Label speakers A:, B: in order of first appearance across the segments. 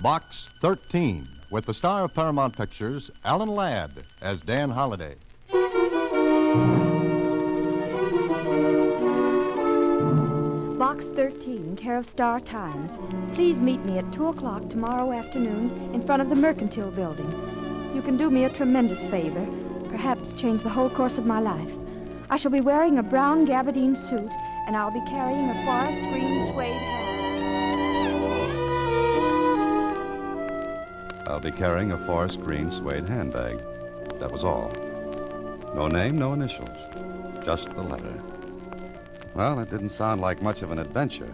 A: Box 13, with the star of Paramount Pictures, Alan Ladd, as Dan Holliday.
B: Box 13, care of Star Times. Please meet me at 2 o'clock tomorrow afternoon in front of the Mercantile Building. You can do me a tremendous favor, perhaps change the whole course of my life. I shall be wearing a brown gabardine suit, and I'll be carrying a forest green suede hat.
C: I'll be carrying a forest green suede handbag. That was all. No name, no initials. Just the letter. Well, it didn't sound like much of an adventure.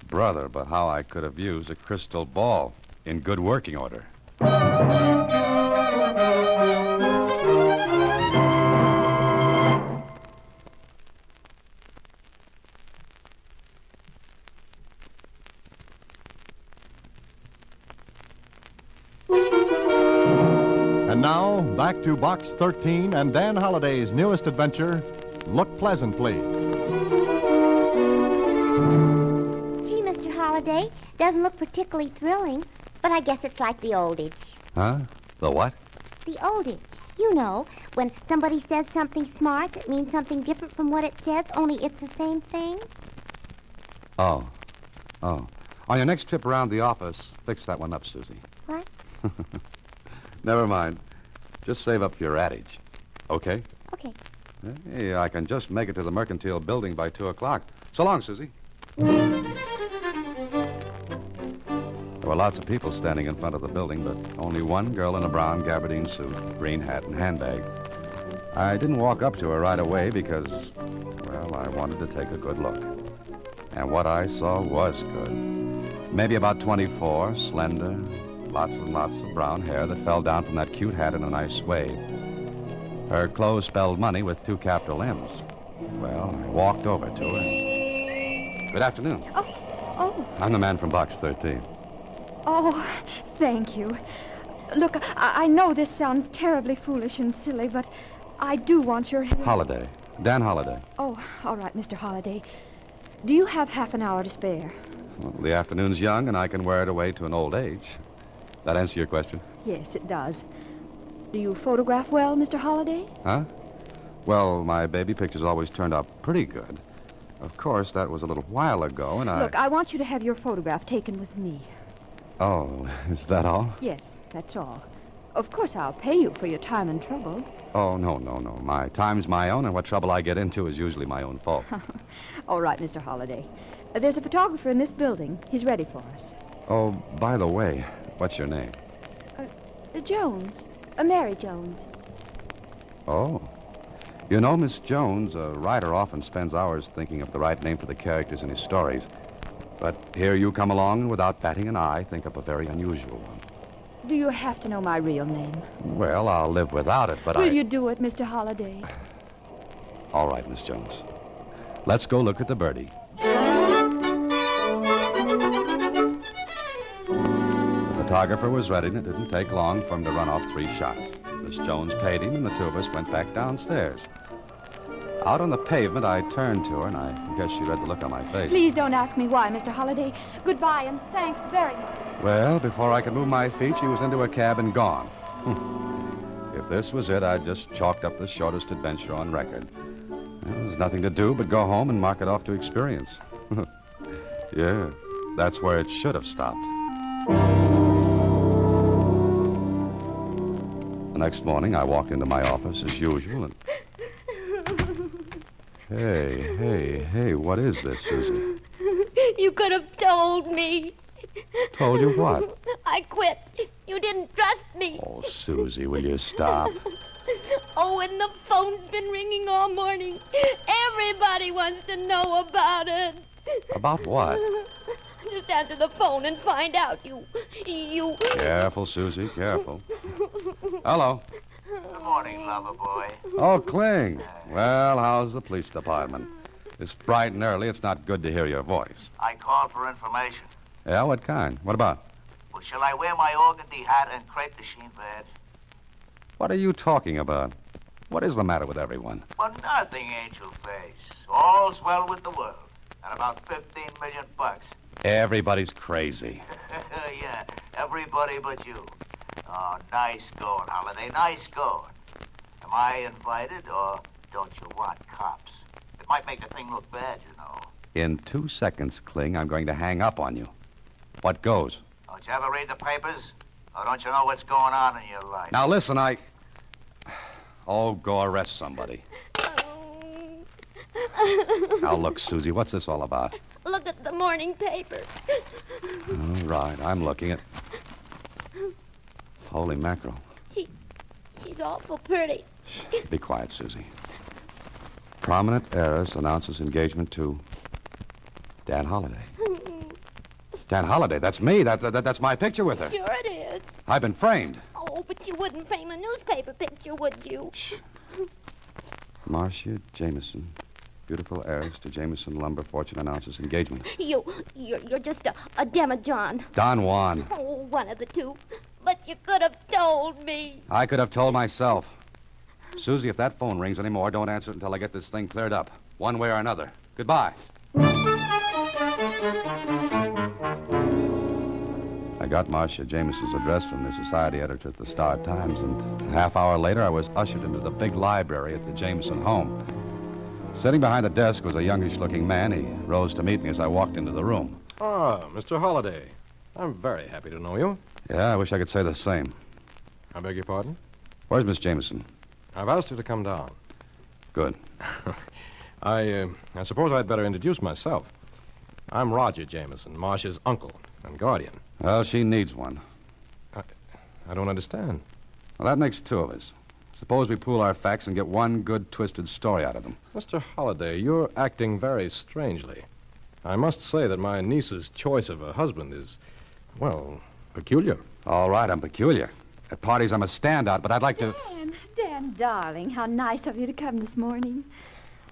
C: Brother, but how I could have used a crystal ball in good working order.
A: And now, back to Box 13 and Dan Holliday's newest adventure, Look Pleasant, Please.
D: Gee, Mr. Holliday, doesn't look particularly thrilling, but I guess it's like the oldage.
C: Huh? The what?
D: The oldage. You know, when somebody says something smart that means something different from what it says, only it's the same thing.
C: Oh. On your next trip around the office, fix that one up, Susie.
D: What?
C: Never mind. Just save up for your adage. Okay?
D: Okay.
C: Hey, I can just make it to the Mercantile Building by 2 o'clock. So long, Susie. There were lots of people standing in front of the building, but only one girl in a brown gabardine suit, green hat, and handbag. I didn't walk up to her right away because, well, I wanted to take a good look. And what I saw was good. Maybe about 24, slender, lots and lots of brown hair that fell down from that cute hat in a nice wave. Her clothes spelled money with 2 capital M's. Well, I walked over to her. Good afternoon.
B: Oh.
C: I'm the man from Box 13.
B: Oh, thank you. Look, I know this sounds terribly foolish and silly, but I do want your help.
C: Holliday. Dan Holliday.
B: Oh, all right, Mr. Holliday. Do you have half an hour to spare?
C: Well, the afternoon's young, and I can wear it away to an old age. That answer your question?
B: Yes, it does. Do you photograph well, Mr. Holliday?
C: Huh? Well, my baby pictures always turned out pretty good. Of course, that was a little while ago, and
B: Look, I want you to have your photograph taken with me.
C: Oh, is that all?
B: Yes, that's all. Of course, I'll pay you for your time and trouble.
C: Oh, no. My time's my own, and what trouble I get into is usually my own fault.
B: All right, Mr. Holliday. There's a photographer in this building. He's ready for us.
C: Oh, by the way, what's your name?
B: Jones. Mary Jones.
C: Oh. You know, Miss Jones, a writer often spends hours thinking of the right name for the characters in his stories. But here you come along and without batting an eye, think up a very unusual one.
B: Do you have to know my real name?
C: Well, I'll live without it, but
B: Will you do it, Mr. Holliday?
C: All right, Miss Jones. Let's go look at the birdie. The photographer was ready, and it didn't take long for him to run off 3 shots. Miss Jones paid him, and the 2 of us went back downstairs. Out on the pavement, I turned to her, and I guess she read the look on my face.
B: Please don't ask me why, Mr. Holliday. Goodbye, and thanks very much.
C: Well, before I could move my feet, she was into a cab and gone. If this was it, I'd just chalked up the shortest adventure on record. Well, there's nothing to do but go home and mark it off to experience. Yeah, that's where it should have stopped. The next morning, I walked into my office as usual and... Hey, what is this, Susie?
D: You could have told me.
C: Told you what?
D: I quit. You didn't trust me.
C: Oh, Susie, will you stop?
D: Oh, and the phone's been ringing all morning. Everybody wants to know about it.
C: About what?
D: Just answer the phone and find out. You...
C: Careful, Susie, careful. Hello.
E: Good morning, lover boy.
C: Oh, Kling. Well, how's the police department? It's bright and early. It's not good to hear your voice.
E: I called for information.
C: Yeah, what kind? What about?
E: Well, shall I wear my organdy hat and crepe de chine bed?
C: What are you talking about? What is the matter with everyone?
E: Well, nothing, Angel Face. All's well with the world. And about $15 million.
C: Everybody's crazy.
E: Yeah. Everybody but you. Oh, nice going, Holiday. Nice going. Am I invited, or don't you want cops? It might make the thing look bad, you know.
C: In 2 seconds, Kling, I'm going to hang up on you. What goes?
E: Don't you ever read the papers? Or don't you know what's going on in your life?
C: Now, listen, Oh, go arrest somebody. Now, look, Susie, what's this all about?
D: Look at the morning paper.
C: All right, I'm looking at... Holy mackerel.
D: She's awful pretty.
C: Shh, be quiet, Susie. Prominent heiress announces engagement to Dan Holliday. Dan Holliday, that's me. That's my picture with her.
D: Sure it is.
C: I've been framed.
D: Oh, but you wouldn't frame a newspaper picture, would you?
C: Shh. Marcia Jameson, beautiful heiress to Jameson Lumber Fortune, announces engagement.
D: You're just a demijohn.
C: Don Juan.
D: Oh, one of the two. But you could have told me.
C: I could have told myself. Susie, if that phone rings anymore, don't answer it until I get this thing cleared up. One way or another. Goodbye. I got Marcia Jameson's address from the society editor at the Star Times, and a half hour later I was ushered into the big library at the Jameson home. Sitting behind the desk was a youngish-looking man. He rose to meet me as I walked into the room.
F: Ah, Mr. Holliday. I'm very happy to know you.
C: Yeah, I wish I could say the same.
F: I beg your pardon?
C: Where's Miss Jameson?
F: I've asked her to come down.
C: Good.
F: I suppose I'd better introduce myself. I'm Roger Jameson, Marcia's uncle and guardian.
C: Well, she needs one.
F: I don't understand.
C: Well, that makes two of us. Suppose we pool our facts and get one good, twisted story out of them.
F: Mr. Holliday, you're acting very strangely. I must say that my niece's choice of a husband is, well, peculiar.
C: All right, I'm peculiar. At parties, I'm a standout, but I'd like to...
B: Dan, darling, how nice of you to come this morning.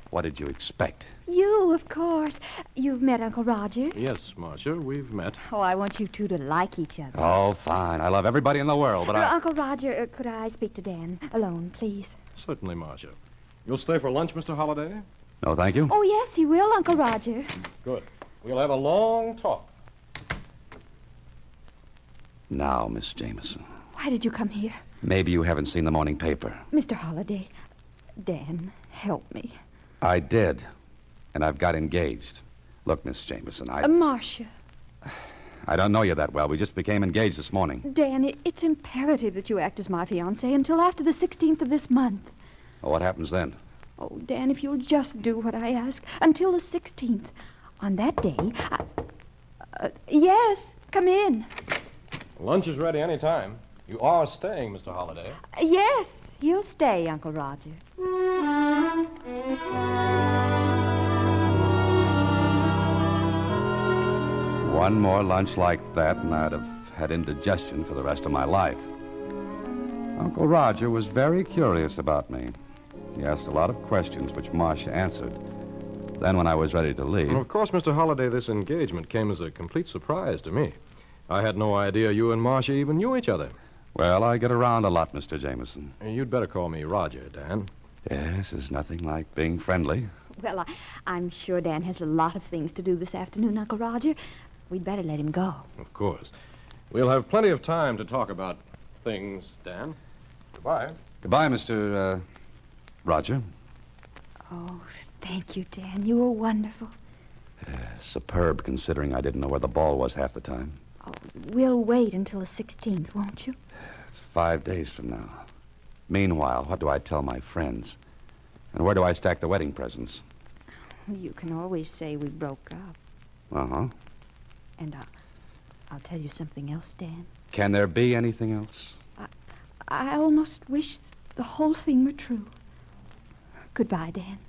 C: What did you expect?
B: You, of course. You've met Uncle Roger.
F: Yes, Marcia, we've met.
B: Oh, I want you two to like each other.
C: Oh, fine. I love everybody in the world, but
B: Uncle Roger, could I speak to Dan alone, please?
F: Certainly, Marcia. You'll stay for lunch, Mr. Holliday?
C: No, thank you.
B: Oh, yes, he will, Uncle Roger.
F: Good. We'll have a long talk.
C: Now, Miss Jameson.
B: Why did you come here?
C: Maybe you haven't seen the morning paper.
B: Mr. Holliday, Dan, help me.
C: I did, and I've got engaged. Look, Miss Jameson,
B: Marcia.
C: I don't know you that well. We just became engaged this morning.
B: Dan, it's imperative that you act as my fiancé until after the 16th of this month.
C: Well, what happens then?
B: Oh, Dan, if you'll just do what I ask until the 16th. On that day, yes, come in.
F: Lunch is ready any time. You are staying, Mr. Holliday.
B: Yes, he'll stay, Uncle Roger.
C: One more lunch like that, and I'd have had indigestion for the rest of my life. Uncle Roger was very curious about me. He asked a lot of questions, which Marcia answered. Then, when I was ready to leave...
F: Of course, Mr. Holliday, this engagement came as a complete surprise to me. I had no idea you and Marcia even knew each other.
C: Well, I get around a lot, Mr. Jameson.
F: You'd better call me Roger, Dan.
C: Yes, there's nothing like being friendly.
B: Well, I'm sure Dan has a lot of things to do this afternoon, Uncle Roger. We'd better let him go.
F: Of course. We'll have plenty of time to talk about things, Dan. Goodbye.
C: Goodbye, Mr. Roger.
B: Oh, thank you, Dan. You were wonderful.
C: Superb, considering I didn't know where the ball was half the time.
B: Oh, we'll wait until the 16th, won't you?
C: It's 5 days from now. Meanwhile, what do I tell my friends? And where do I stack the wedding presents?
B: You can always say we broke up.
C: Uh-huh.
B: And I'll tell you something else, Dan.
C: Can there be anything else?
B: I almost wish the whole thing were true. Goodbye, Dan.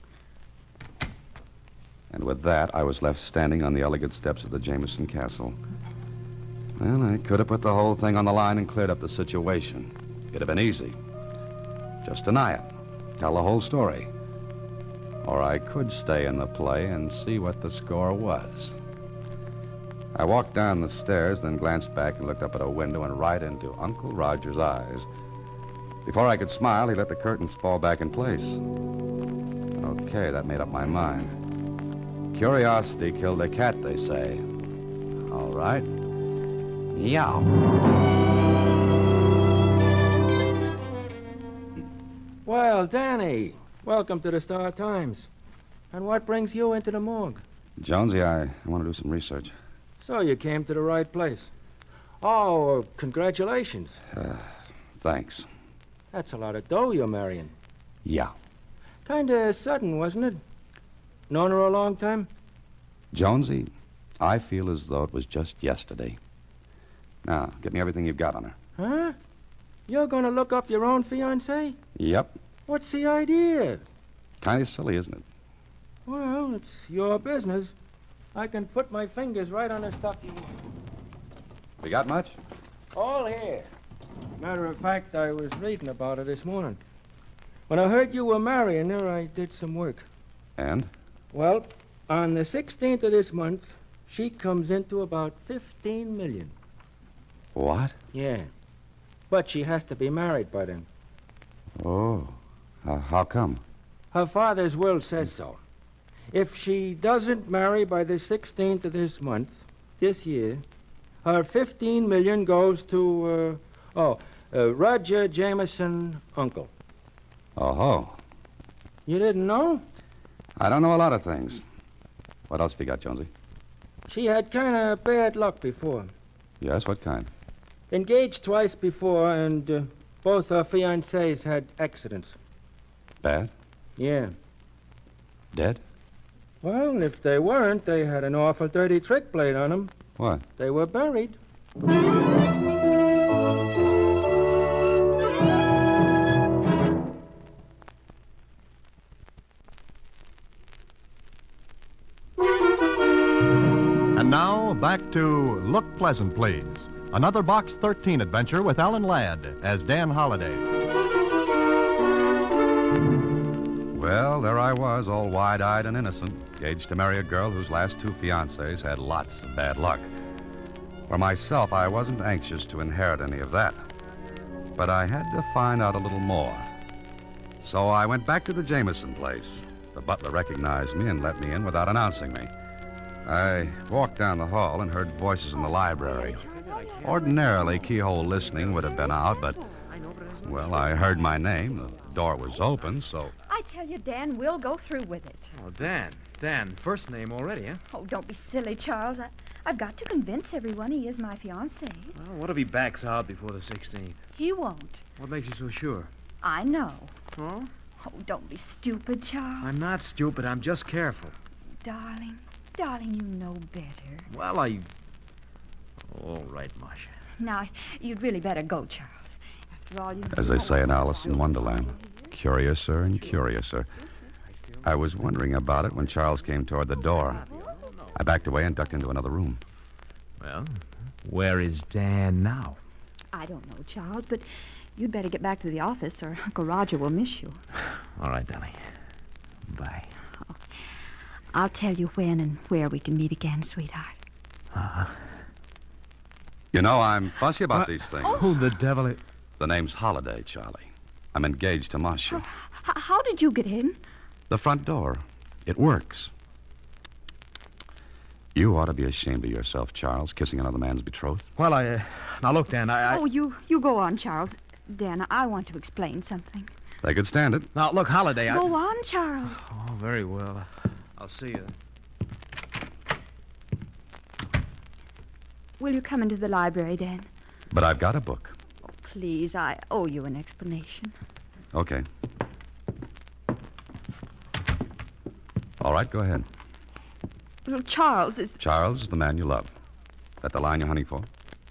C: And with that, I was left standing on the elegant steps of the Jameson Castle. Well, I could have put the whole thing on the line and cleared up the situation. It'd have been easy. Just deny it. Tell the whole story. Or I could stay in the play and see what the score was. I walked down the stairs, then glanced back and looked up at a window and right into Uncle Roger's eyes. Before I could smile, he let the curtains fall back in place. Okay, that made up my mind. Curiosity killed a cat, they say. All right. Yeah.
G: Well, Danny, welcome to the Star Times. And what brings you into the morgue?
C: Jonesy, I want to do some research.
G: So you came to the right place. Oh, congratulations.
C: Thanks.
G: That's a lot of dough you're marrying.
C: Yeah.
G: Kinda sudden, wasn't it? Known her a long time?
C: Jonesy, I feel as though it was just yesterday. Now, get me everything you've got on her.
G: Huh? You're gonna look up your own fiancée?
C: Yep.
G: What's the idea?
C: Kind of silly, isn't it?
G: Well, it's your business. I can put my fingers right on the stuff you want.
C: We got much?
G: All here. Matter of fact, I was reading about her this morning. When I heard you were marrying her, I did some work.
C: And?
G: Well, on the 16th of this month, she comes into about 15 million.
C: What?
G: Yeah. But she has to be married by then.
C: Oh. How come?
G: Her father's will says so. If she doesn't marry by the 16th of this month, this year, her 15 million goes to, Roger Jameson, uncle.
C: Oh-ho.
G: You didn't know?
C: I don't know a lot of things. What else have you got, Jonesy?
G: She had kind of bad luck before.
C: Yes, what kind?
G: Engaged twice before, and both her fiancés had accidents.
C: Bad?
G: Yeah.
C: Dead?
G: Well, if they weren't, they had an awful dirty trick played on them.
C: What?
G: They were buried.
A: And now, back to Look Pleasant, Please. Another Box 13 adventure with Alan Ladd as Dan Holliday.
C: Well, there I was, all wide-eyed and innocent, engaged to marry a girl whose last two fiancés had lots of bad luck. For myself, I wasn't anxious to inherit any of that. But I had to find out a little more. So I went back to the Jameson place. The butler recognized me and let me in without announcing me. I walked down the hall and heard voices in the library. Ordinarily, keyhole listening would have been out, but, well, I heard my name. The door was open, so...
B: I tell you, Dan, we'll go through with it.
H: Oh, Dan. Dan, first name already, huh?
B: Oh, don't be silly, Charles. I've got to convince everyone he is my fiancé.
H: Well, what if he backs out before the 16th?
B: He won't.
H: What makes you so sure?
B: I know.
H: Huh?
B: Oh, don't be stupid, Charles.
H: I'm not stupid. I'm just careful.
B: Darling, you know better.
H: Well, All right, Marcia.
B: Now, you'd really better go, Charles. After all, you...
C: As they say in Alice in Wonderland, curiouser and curiouser. I was wondering about it when Charles came toward the door. I backed away and ducked into another room.
H: Well, where is Dan now?
B: I don't know, Charles, but you'd better get back to the office or Uncle Roger will miss you.
H: All right, darling. Bye.
B: Oh, I'll tell you when and where we can meet again, sweetheart.
H: Uh-huh.
C: You know, I'm fussy about these things.
H: Who the devil is...
C: The name's Holiday, Charlie. I'm engaged to Marcia.
B: How did you get in?
C: The front door. It works. You ought to be ashamed of yourself, Charles, kissing another man's betrothed.
H: Well, Now, look, Dan,
B: Oh, you go on, Charles. Dan, I want to explain something.
C: They could stand it.
H: Now, look, Holiday,
B: Go on, Charles.
H: Oh, very well. I'll see you then.
B: Will you come into the library, Dan?
C: But I've got a book.
B: Oh, please, I owe you an explanation.
C: Okay. All right, go ahead.
B: Well, Charles is...
C: Charles is the man you love. That the line you're hunting for?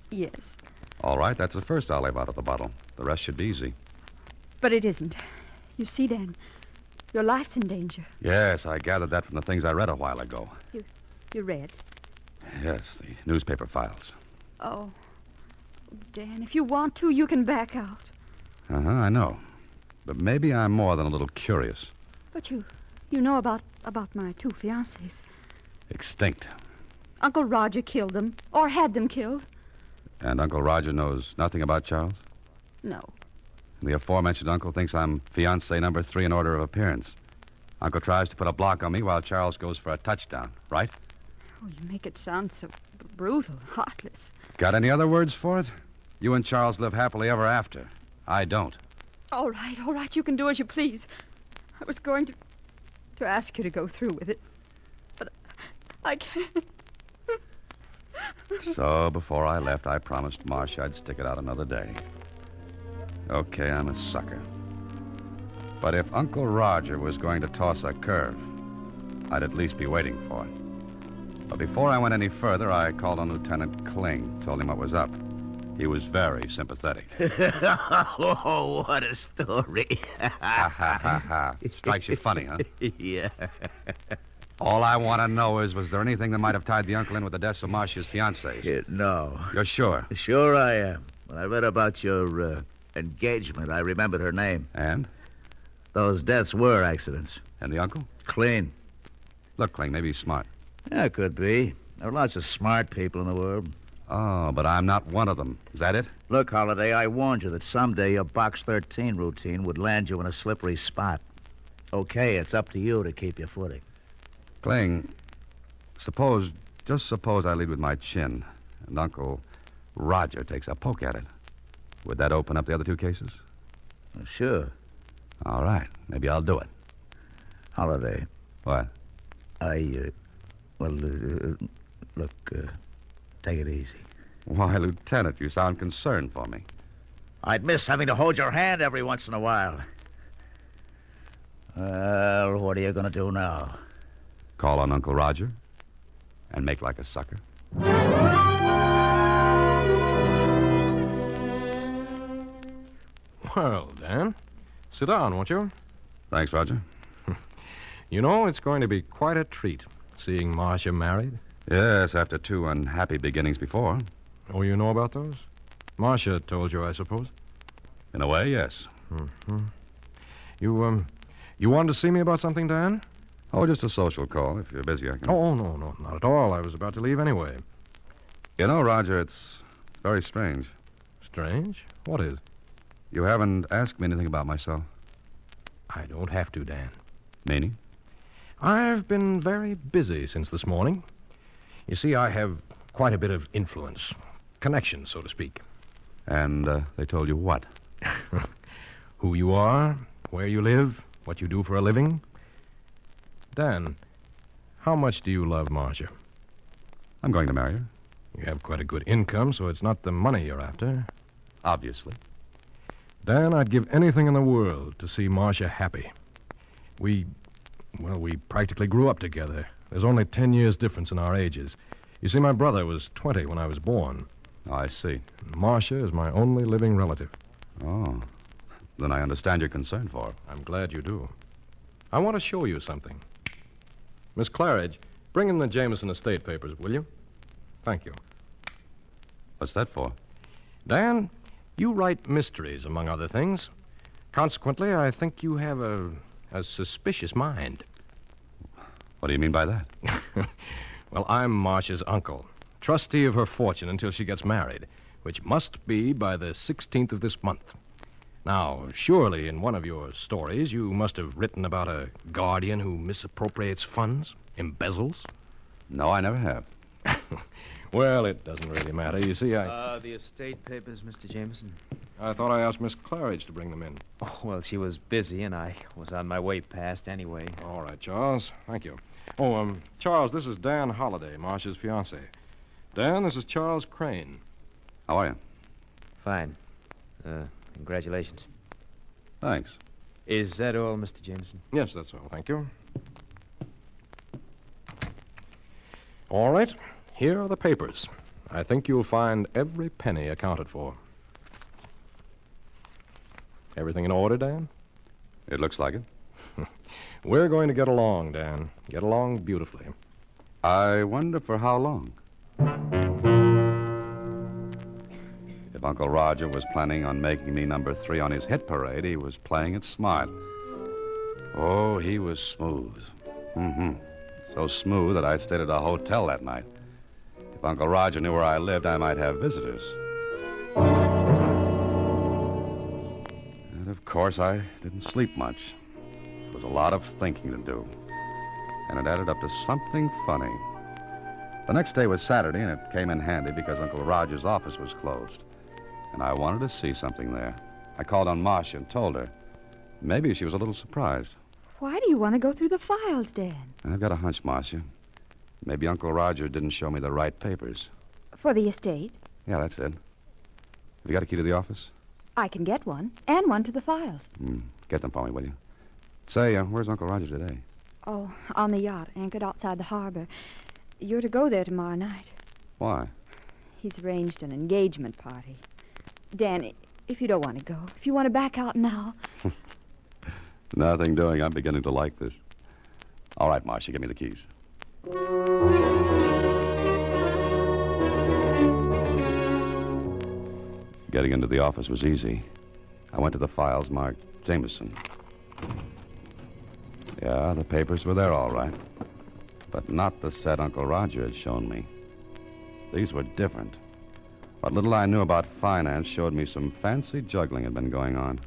B: Yes.
C: All right, that's the first olive out of the bottle. The rest should be easy.
B: But it isn't. You see, Dan, your life's in danger.
C: Yes, I gathered that from the things I read a while ago.
B: You read?
C: Yes, the newspaper files.
B: Oh, Dan, if you want to, you can back out.
C: Uh-huh, I know. But maybe I'm more than a little curious.
B: But you know about my two fiancés.
C: Extinct.
B: Uncle Roger killed them, or had them killed.
C: And Uncle Roger knows nothing about Charles?
B: No.
C: The aforementioned uncle thinks I'm fiancé number 3 in order of appearance. Uncle tries to put a block on me while Charles goes for a touchdown, right?
I: Oh, you make it sound so brutal, heartless.
C: Got any other words for it? You and Charles live happily ever after. I don't.
I: All right, you can do as you please. I was going to ask you to go through with it, but I can't.
C: So, before I left, I promised Marcia I'd stick it out another day. Okay, I'm a sucker. But if Uncle Roger was going to toss a curve, I'd at least be waiting for it. But before I went any further, I called on Lieutenant Kling, told him what was up. He was very sympathetic.
E: Oh, what a story.
C: Ha, ha, ha, ha. Strikes you funny, huh?
E: Yeah.
C: All I want to know is, was there anything that might have tied the uncle in with the deaths of Marcia's fiancés?
E: No.
C: You're sure?
E: Sure I am. When I read about your engagement, I remembered her name.
C: And?
E: Those deaths were accidents.
C: And the uncle?
E: Clean.
C: Look, Kling, maybe he's smart.
E: Yeah, could be. There are lots of smart people in the world.
C: Oh, but I'm not one of them. Is that it?
E: Look, Holiday, I warned you that someday your Box 13 routine would land you in a slippery spot. Okay, it's up to you to keep your footing.
C: Kling, just suppose I lead with my chin, and Uncle Roger takes a poke at it. Would that open up the other two cases?
E: Well, sure.
C: All right, maybe I'll do it.
E: Holiday.
C: What?
E: Look, take it easy.
C: Why, Lieutenant, you sound concerned for me.
E: I'd miss having to hold your hand every once in a while. Well, what are you going to do now?
C: Call on Uncle Roger and make like a sucker.
F: Well, Dan, sit down, won't you?
C: Thanks, Roger.
F: You know, it's going to be quite a treat seeing Marcia married.
C: Yes, after two unhappy beginnings before.
F: Oh, you know about those? Marcia told you, I suppose?
C: In a way, yes.
F: Mm-hmm. You wanted to see me about something, Dan?
C: Oh, just a social call. If you're busy, I can...
F: Oh, no, not at all. I was about to leave anyway.
C: You know, Roger, it's very strange.
F: Strange? What is?
C: You haven't asked me anything about myself.
F: I don't have to, Dan.
C: Meaning?
F: I've been very busy since this morning. You see, I have quite a bit of influence. Connection, so to speak.
C: And they told you what?
F: Who you are, where you live, what you do for a living. Dan, how much do you love Marcia?
C: I'm going to marry her.
F: You have quite a good income, so it's not the money you're after.
C: Obviously.
F: Dan, I'd give anything in the world to see Marcia happy. We practically grew up together. There's only 10 years difference in our ages. You see, my brother was 20 when I was born.
C: Oh, I see.
F: Marcia is my only living relative.
C: Oh. Then I understand your concern for her.
F: I'm glad you do. I want to show you something. Miss Claridge, bring in the Jameson estate papers, will you? Thank you.
C: What's that for?
F: Dan, you write mysteries, among other things. Consequently, I think you have a suspicious mind.
C: What do you mean by that?
F: Well, I'm Marcia's uncle, trustee of her fortune until she gets married, which must be by the 16th of this month. Now, surely in one of your stories you must have written about a guardian who misappropriates funds, embezzles.
C: No, I never have.
F: Well, it doesn't really matter. You see,
H: The estate papers, Mr. Jameson.
F: I thought I asked Miss Claridge to bring them in.
H: Oh, well, she was busy, and I was on my way past anyway.
F: All right, Charles. Thank you. Oh, Charles, this is Dan Holliday, Marcia's fiancé. Dan, this is Charles Crane.
C: How are you?
H: Fine. Congratulations.
C: Thanks.
H: Is that all, Mr. Jameson?
F: Yes, that's all. Thank you. All right. Here are the papers. I think you'll find every penny accounted for. Everything in order, Dan?
C: It looks like it.
F: We're going to get along, Dan. Get along beautifully.
C: I wonder for how long. If Uncle Roger was planning on making me number 3 on his hit parade, he was playing it smart. Oh, he was smooth. Mm-hmm. So smooth that I stayed at a hotel that night. If Uncle Roger knew where I lived, I might have visitors. And, of course, I didn't sleep much. It was a lot of thinking to do. And it added up to something funny. The next day was Saturday, and it came in handy because Uncle Roger's office was closed. And I wanted to see something there. I called on Marcia and told her. Maybe she was a little surprised.
B: Why do you want to go through the files, Dan?
C: I've got a hunch, Marcia. Maybe Uncle Roger didn't show me the right papers.
B: For the estate?
C: Yeah, that's it. Have you got a key to the office?
B: I can get one, and one to the files.
C: Get them for me, will you? Say, where's Uncle Roger today?
B: Oh, on the yacht, anchored outside the harbor. You're to go there tomorrow night.
C: Why?
B: He's arranged an engagement party. Dan, if you don't want to go, if you want to back out now...
C: Nothing doing. I'm beginning to like this. All right, Marcia, give me the keys. Getting into the office was easy. I went to the files marked Jameson. Yeah, the papers were there all right. But not the set Uncle Roger had shown me. These were different. What little I knew about finance showed me some fancy juggling had been going on.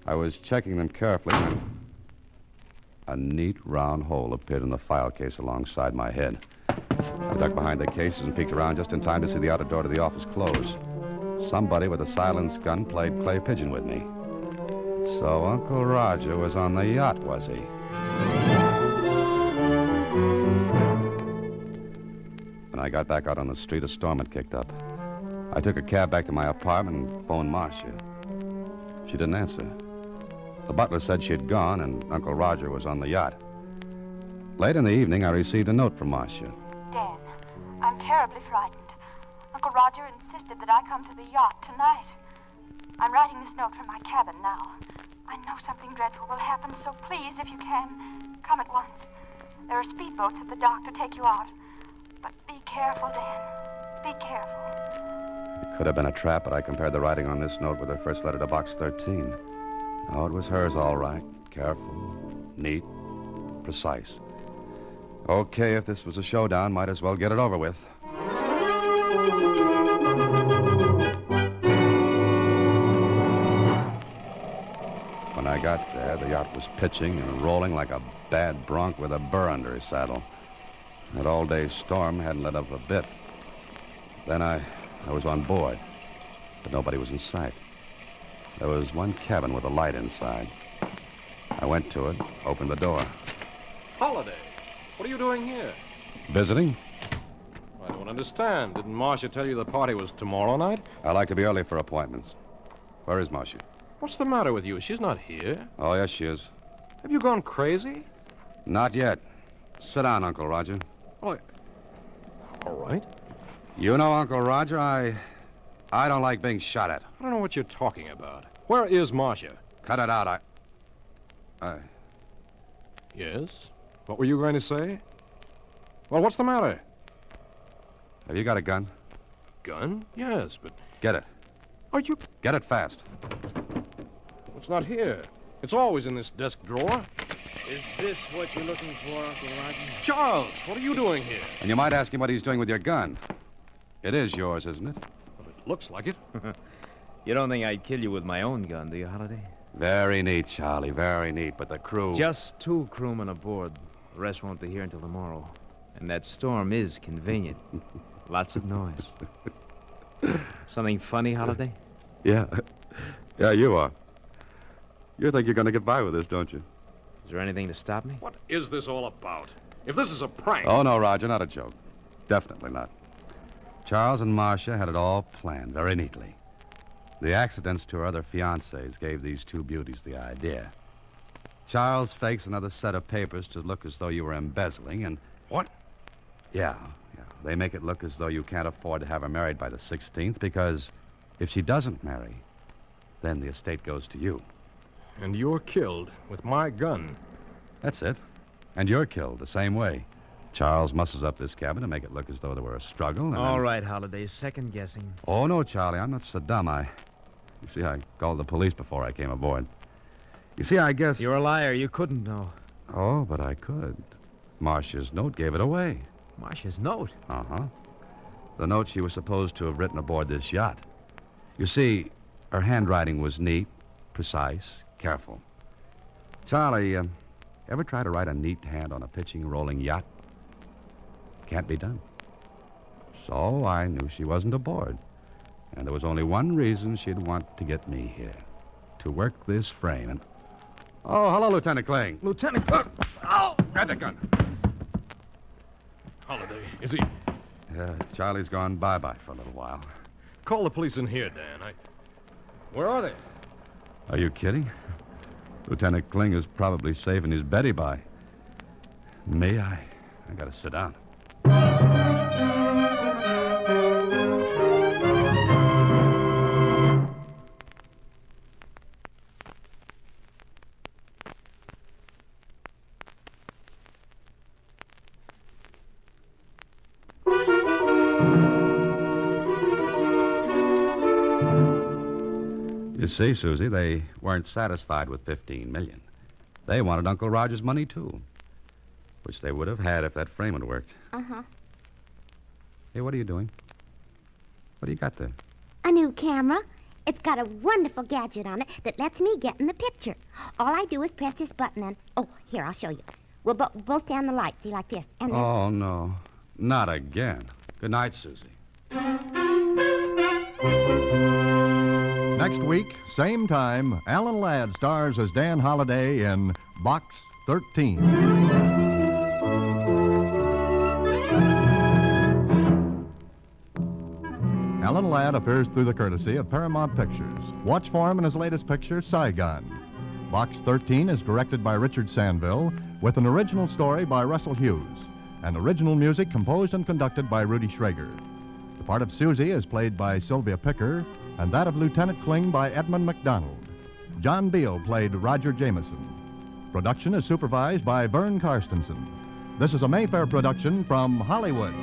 C: I was checking them carefully when a neat round hole appeared in the file case alongside my head. I ducked behind the cases and peeked around just in time to see the outer door to the office close. Somebody with a silenced gun played clay pigeon with me. So Uncle Roger was on the yacht, was he? When I got back out on the street, a storm had kicked up. I took a cab back to my apartment and phoned Marcia. She didn't answer. The butler said she had gone and Uncle Roger was on the yacht. Late in the evening, I received a note from Marcia.
J: Dan, I'm terribly frightened. Uncle Roger insisted that I come to the yacht tonight. I'm writing this note from my cabin now. I know something dreadful will happen, so please, if you can, come at once. There are speedboats at the dock to take you out. But be careful, Dan. Be careful.
C: It could have been a trap, but I compared the writing on this note with her first letter to Box 13. Oh, it was hers, all right. Careful, neat, precise. Okay, if this was a showdown, might as well get it over with. When I got there, the yacht was pitching and rolling like a bad bronc with a burr under his saddle. That all-day storm hadn't let up a bit. Then I was on board, but nobody was in sight. There was one cabin with a light inside. I went to it, opened the door.
F: Holiday, what are you doing here?
C: Visiting?
F: I don't understand. Didn't Marcia tell you the party was tomorrow night?
C: I like to be early for appointments. Where is Marcia?
F: What's the matter with you? She's not here.
C: Oh, yes, she is.
F: Have you gone crazy?
C: Not yet. Sit down, Uncle Roger.
F: Oh, all right.
C: You know, Uncle Roger, I don't like being shot at.
F: I don't know what you're talking about. Where is Marcia?
C: Cut it out.
F: Yes? What were you going to say? Well, what's the matter?
C: Have you got a gun?
F: Gun? Yes, but...
C: Get it.
F: Are you...
C: Get it fast.
F: It's not here. It's always in this desk drawer.
G: Is this what you're looking for, Uncle Roger?
F: Charles, what are you doing here?
C: And you might ask him what he's doing with your gun. It is yours, isn't it?
F: Well, it looks like it.
H: You don't think I'd kill you with my own gun, do you, Holiday?
C: Very neat, Charlie, very neat. But the crew...
H: Just 2 crewmen aboard. The rest won't be here until tomorrow. And that storm is convenient. Lots of noise. Something funny, Holiday?
C: Yeah. Yeah, you are. You think you're going to get by with this, don't you?
H: Is there anything to stop me?
F: What is this all about? If this is a prank...
C: Oh, no, Roger, not a joke. Definitely not. Charles and Marcia had it all planned very neatly. The accidents to her other fiancés gave these 2 beauties the idea. Charles fakes another set of papers to look as though you were embezzling, and...
F: What?
C: Yeah. They make it look as though you can't afford to have her married by the 16th, because if she doesn't marry, then the estate goes to you.
F: And you're killed with my gun.
C: That's it. And you're killed the same way. Charles muscles up this cabin to make it look as though there were a struggle. And
H: All right, Holiday, second guessing.
C: Oh, no, Charlie, I'm not so dumb. You see, I called the police before I came aboard. You see, I guess...
H: You're a liar. You couldn't know.
C: Oh, but I could. Marcia's note gave it away.
H: Marcia's note?
C: Uh-huh. The note she was supposed to have written aboard this yacht. You see, her handwriting was neat, precise, careful. Charlie, ever try to write a neat hand on a pitching, rolling yacht? Can't be done. So I knew she wasn't aboard. And there was only one reason she'd want to get me here. To work this frame. And... Oh, hello, Lieutenant Kling.
F: Lieutenant...
C: Oh! Grab the gun.
F: Holiday, is he...
C: Charlie's gone bye-bye for a little while.
F: Call the police in here, Dan. Where are they?
C: Are you kidding? Lieutenant Kling is probably saving his Betty by. Me, I gotta sit down. You see, Susie, they weren't satisfied with $15 million. They wanted Uncle Roger's money, too. Which they would have had if that frame had worked.
D: Uh-huh.
C: Hey, what are you doing? What do you got there?
D: A new camera. It's got a wonderful gadget on it that lets me get in the picture. All I do is press this button and... Oh, here, I'll show you. We'll both stand the light, see, like this. And then...
C: Oh, no. Not again. Good night, Susie.
A: Next week, same time, Alan Ladd stars as Dan Holiday in Box 13. Alan Ladd appears through the courtesy of Paramount Pictures. Watch for him in his latest picture, Saigon. Box 13 is directed by Richard Sandville, with an original story by Russell Hughes, and original music composed and conducted by Rudy Schrager. The part of Susie is played by Sylvia Picker, and that of Lieutenant Kling by Edmund McDonald. John Beal played Roger Jameson. Production is supervised by Vern Karstensen. This is a Mayfair production from Hollywood.